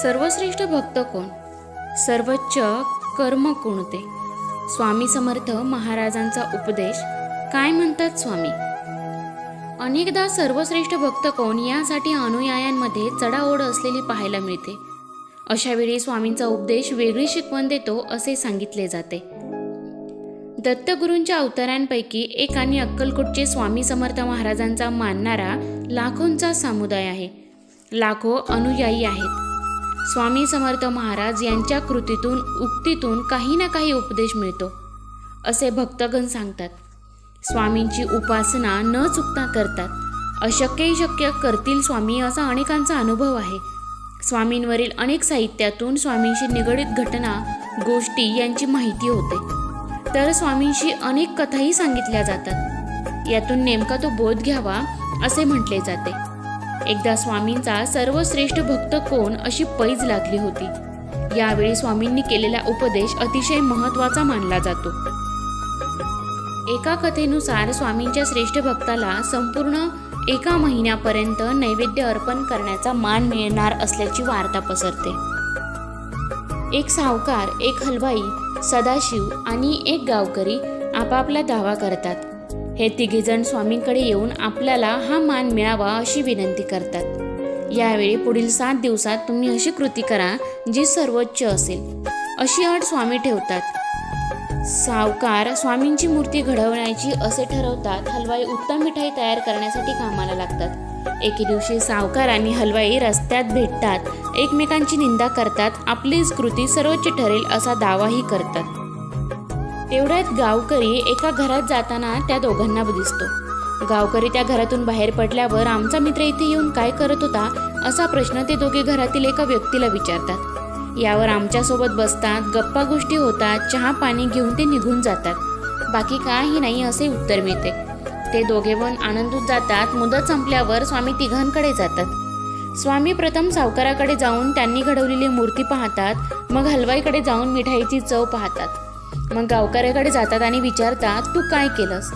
सर्वश्रेष्ठ भक्त कोण? सर्वोच्च कर्म कोणते? स्वामी समर्थ महाराजांचा उपदेश. काय म्हणतात स्वामी? अनेकदा सर्वश्रेष्ठ भक्त कोण यासाठी अनुयायांमध्ये चढाओढ असलेली पाहायला मिळते. अशा वेळी स्वामींचा उपदेश वेगळी शिकवण देतो असे सांगितले जाते. दत्तगुरूंच्या अवतारांपैकी एक आणि अक्कलकोटचे स्वामी समर्थ महाराजांचा मानणारा लाखोंचा समुदाय आहे. लाखो अनुयायी आहेत. स्वामी समर्थ महाराज यांच्या कृतीतून उक्तीतून काही ना काही उपदेश मिळतो असे भक्तगण सांगतात. स्वामींची उपासना न चुकता करतात. अशक्यही शक्य करतील स्वामी असा अनेकांचा अनुभव आहे. स्वामींवरील अनेक साहित्यातून स्वामींशी निगडीत घटना गोष्टी यांची माहिती होते. तर स्वामींशी अनेक कथाही सांगितल्या जातात. यातून नेमका तो बोध घ्यावा असे म्हटले जाते. एकदा स्वामींचा सर्वश्रेष्ठ भक्त कोण अशी पैज लागली होती. यावेळी स्वामींनी केलेला उपदेश अतिशय महत्त्वाचा मानला जातो. एका कथेनुसार स्वामींच्या श्रेष्ठ भक्ताला संपूर्ण 1 महिन्यापर्यंत नैवेद्य अर्पण करण्याचा मान मिळणार असल्याची वार्ता पसरते. एक सावकार, एक हलवाई, सदाशिव आणि एक गावकरी आपापला दावा करतात. हे तिघेजण स्वामींकडे येऊन आपल्याला हा मान मिळावा अशी विनंती करतात. यावेळी पुढील 7 दिवसात तुम्ही अशी कृती करा जी सर्वोच्च असेल अशी अट स्वामी ठेवतात. सावकार स्वामींची मूर्ती घडवण्याची असे ठरवतात. हलवाई उत्तम मिठाई तयार करण्यासाठी कामाला लागतात. एके दिवशी सावकार आणि हलवाई रस्त्यात भेटतात. एकमेकांची निंदा करतात. आपलीच कृती सर्वोच्च ठरेल असा दावाही करतात. तेवढ्यात गावकरी एका घरात जाताना त्या दोघांना दिसतो. गावकरी त्या घरातून बाहेर पडल्यावर आमचा मित्र इथे येऊन काय करत होता असा प्रश्न ते दोघे घरातील एका व्यक्तीला विचारतात. यावर आमच्यासोबत बसतात, गप्पा गोष्टी होतात, चहा पाणी घेऊन ते निघून जातात. बाकी काही नाही असे उत्तर मिळते. ते दोघे पण आनंदूत जातात. मुदत संपल्यावर स्वामी तिघांकडे जातात. स्वामी प्रथम सावकाराकडे जाऊन त्यांनी घडवलेली मूर्ती पाहतात. मग हलवाईकडे जाऊन मिठाईची चव पाहतात. मग गावकऱ्याकडे जातात आणि विचारतात, तू काय केलंस?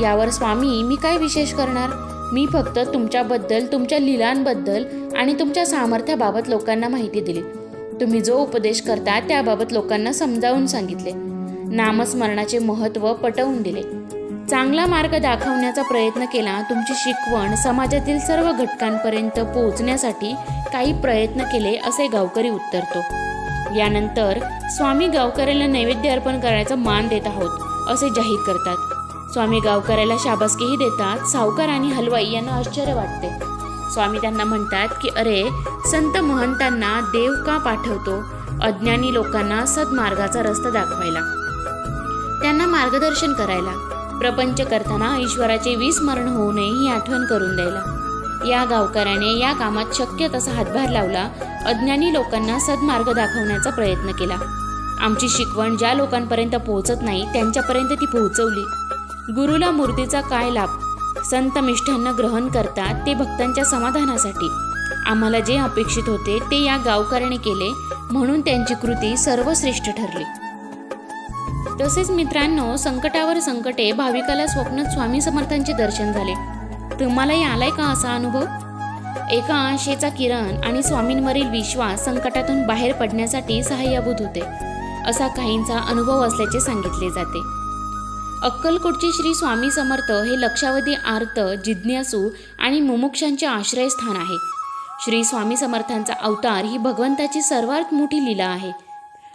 यावर स्वामी, मी काय विशेष करणार? मी फक्त तुमच्याबद्दल, तुमच्या लीलांबद्दल आणि तुमच्या सामर्थ्याबाबत लोकांना माहिती दिली. तुम्ही जो उपदेश करता त्याबाबत लोकांना समजावून सांगितले. नामस्मरणाचे महत्त्व पटवून दिले. चांगला मार्ग दाखवण्याचा प्रयत्न केला. तुमची शिकवण समाजातील सर्व घटकांपर्यंत पोहोचण्यासाठी काही प्रयत्न केले असे गावकरी उत्तरतो. यानंतर स्वामी गावकऱ्याला नैवेद्य अर्पण करायचा मान देत आहोत असे जाहीर करतात. स्वामी गावकऱ्याला शाबासकीही देतात. सावकार आणि हलवाई यांना आश्चर्य वाटते. स्वामी त्यांना म्हणतात की अरे, संत महंतांना देव का पाठवतो? अज्ञानी लोकांना सद्मार्गाचा रस्ता दाखवायला, त्यांना मार्गदर्शन करायला, प्रपंच करताना ईश्वराचे विस्मरण होऊ नये ही आठवण करून द्यायला. या गावकऱ्याने या कामात शक्य तसा हातभार लावला. अज्ञानी लोकांना सद्मार्ग दाखवण्याचा प्रयत्न केला. आमची शिकवण ज्या लोकांपर्यंत पोहोचत नाही त्यांच्यापर्यंत ती पोहोचवली. गुरुला मूर्तीचा काय लाभ? संत मिष्ठांना ग्रहण करतात ते भक्तांच्या समाधानासाठी. आम्हाला जे अपेक्षित होते ते या गावकऱ्याने केले, म्हणून त्यांची कृती सर्वश्रेष्ठ ठरली. तसेच मित्रांनो, संकटावर संकटे भाविकाला स्वप्नात स्वामी समर्थांचे दर्शन झाले. तुम्हालाही आलाय का असा अनुभव? एका आशेचा किरण आणि स्वामींवरील विश्वास संकटातून बाहेर पडण्यासाठी सहाय्यभूत होते असा काहींचा अनुभव असल्याचे सांगितले जाते. अक्कलकोटचे श्री स्वामी समर्थ हे लक्षावधी आर्त, जिज्ञासू आणि मुमुक्षांचे आश्रयस्थान आहे. श्री स्वामी समर्थांचा अवतार ही भगवंताची सर्वात मोठी लीला आहे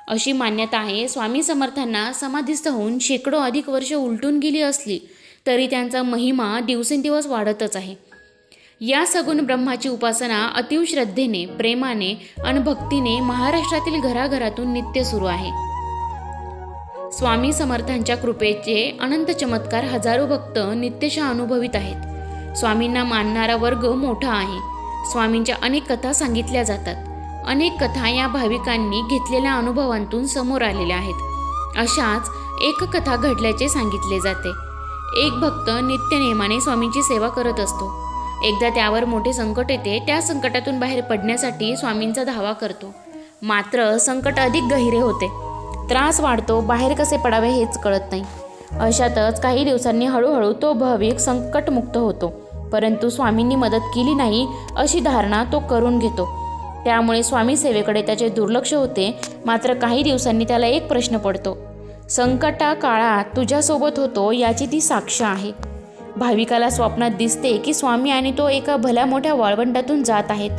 अशी मान्यता आहे. स्वामी समर्थांना समाधीस्थ होऊन शेकडो अधिक वर्ष उलटून गेली असली तरी त्यांचा महिमा दिवसेंदिवस वाढतच आहे. या सगुण ब्रह्माची उपासना अतीव श्रद्धेने, प्रेमाने आणि भक्तीने महाराष्ट्रातील घराघरातून नित्य सुरू आहे. स्वामी समर्थांच्या कृपेचे अनंत चमत्कार हजारो भक्त नित्यशः अनुभवित आहेत. स्वामींना मानणारा वर्ग मोठा आहे. स्वामींच्या अनेक कथा सांगितल्या जातात. अनेक कथा या भाविकांनी घेतलेल्या अनुभवांतून समोर आलेल्या आहेत. अशाच एक कथा घडल्याचे सांगितले जाते. एक भक्त नित्य नेमाने स्वामींची सेवा करत असतो. एकदा त्यावर मोठे संकट येते. त्या संकटातून बाहेर पडण्यासाठी स्वामींचा धावा करतो. मात्र संकट अधिक गहिरे होते. त्रास वाढतो. बाहेर कसे पडावे हेच कळत नाही. अशातच काही दिवसांनी हळूहळू तो भाविक संकटमुक्त होतो. परंतु स्वामींनी मदत केली नाही अशी धारणा तो करून घेतो. त्यामुळे स्वामी सेवेकडे त्याचे दुर्लक्ष होते. मात्र काही दिवसांनी त्याला एक प्रश्न पडतो. संकटा काळात तुझ्यासोबत होतो याची ती साक्ष आहे. भाविकाला स्वप्नात दिसते की स्वामी आणि तो एका भल्या मोठ्या वाळवंटातून जात आहेत.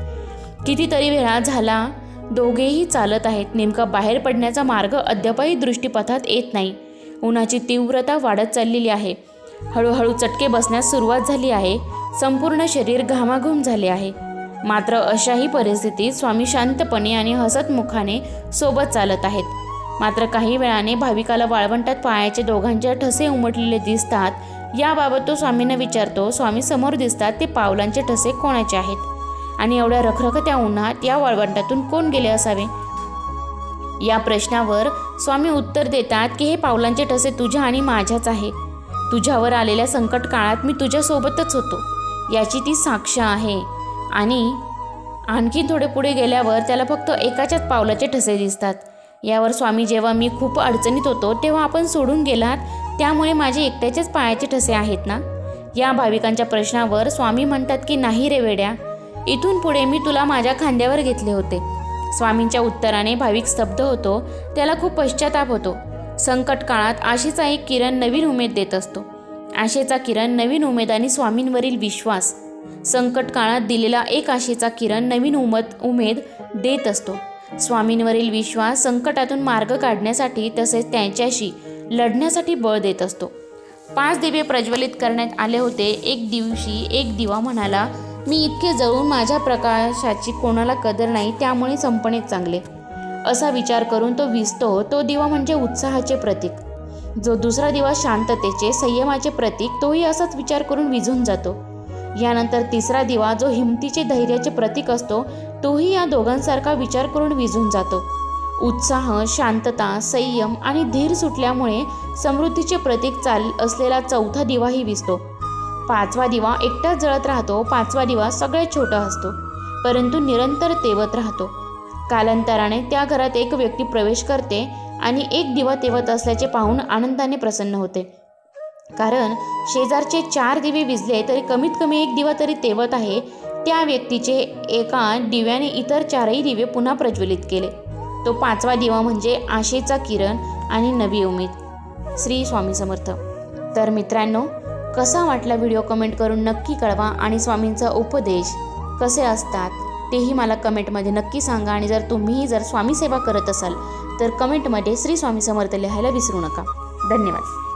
कितीतरी वेळा झाला दोघेही चालत आहेत. नेमका बाहेर पडण्याचा मार्ग अद्यापही दृष्टीपथात येत नाही. उन्हाची तीव्रता वाढत चाललेली आहे. हळूहळू चटके बसण्यास सुरुवात झाली आहे. संपूर्ण शरीर घामाघूम झाले आहे. मात्र अशाही परिस्थितीत स्वामी शांतपणे आणि हसतमुखाने सोबत चालत आहेत. मात्र काही वेळाने भाविकाला वाळवंटात पायाचे दोघांचे ठसे उमटलेले दिसतात. याबाबत तो स्वामींना विचारतो. स्वामी समोर दिसतात. ते पावलांचे ठसे कोणाचे आहेत आणि एवढ्या रखरखत्या उन्हात या वाळवंटातून कोण गेले असावे? या प्रश्नावर स्वामी उत्तर देतात की हे पावलांचे ठसे तुझ्या आणि माझ्याच आहे. तुझ्यावर आलेल्या संकट काळात मी तुझ्यासोबतच होतो याची ती साक्ष आहे. आणि आणखी थोडे पुढे गेल्यावर त्याला फक्त एकाच्याच पावलाचे ठसे दिसतात. यावर स्वामी, जेव्हा मी खूप अडचणीत होतो तेव्हा आपण सोडून गेलात, त्यामुळे माझे एकट्याचेच पायाचे ठसे आहेत ना? या भाविकांच्या प्रश्नावर स्वामी म्हणतात की नाही रे वेड्या, इथून पुढे मी तुला माझ्या खांद्यावर घेतले होते. स्वामींच्या उत्तराने भाविक स्तब्ध होतो. त्याला खूप पश्चाताप होतो. संकट काळात आशेचा एक किरण नवीन उमेद देत असतो. आशेचा किरण, नवीन उमेद आणि स्वामींवरील विश्वास. संकट काळात दिलेला एक आशेचा किरण नवीन उमेद देत असतो. स्वामींवरील विश्वास संकटातून मार्ग काढण्यासाठी तसेच त्यांच्याशी लढण्यासाठी बळ देत असतो. 5 दिवे प्रज्वलित करण्यात आले होते. एक दिवशी एक दिवा म्हणाला, मी इतके जळून माझ्या प्रकाशाची कोणाला कदर नाही, त्यामुळे संपणेच चांगले. असा विचार करून तो विझतो. तो दिवा म्हणजे उत्साहाचे प्रतीक. जो दुसरा दिवा शांततेचे, संयमाचे प्रतीक, तोही असाच विचार करून विझून जातो. यानंतर तिसरा दिवा जो हिमतीचे, धैर्याचे प्रतीक असतो, तोही या दोघांसारखा विचार करून विझून जातो. उत्साह, शांतता, संयम आणि धीर सुटल्यामुळे समृद्धीचे प्रतीक असलेला चौथा दिवाही विझतो. 5वा दिवा एकटाच जळत राहतो. 5वा दिवा सगळ्यात छोटा असतो, परंतु निरंतर तेवत राहतो. कालांतराने त्या घरात एक व्यक्ती प्रवेश करते आणि एक दिवा तेवत असल्याचे पाहून आनंदाने प्रसन्न होते. कारण शेजारचे 4 दिवे विझले तरी कमीत कमी एक दिवा तरी तेवत आहे. त्या व्यक्तीचे एका दिव्याने इतर 4ही दिवे पुन्हा प्रज्वलित केले. तो 5वा दिवा म्हणजे आशेचा किरण आणि नवी उमेद. श्री स्वामी समर्थ. तर मित्रांनो, कसा वाटला व्हिडिओ कमेंट करून नक्की कळवा. आणि स्वामींचा उपदेश कसे असतात तेही मला कमेंटमध्ये नक्की सांगा. आणि जर तुम्हीही स्वामी सेवा करत असाल तर कमेंटमध्ये श्री स्वामी समर्थ लिहायला विसरू नका. धन्यवाद.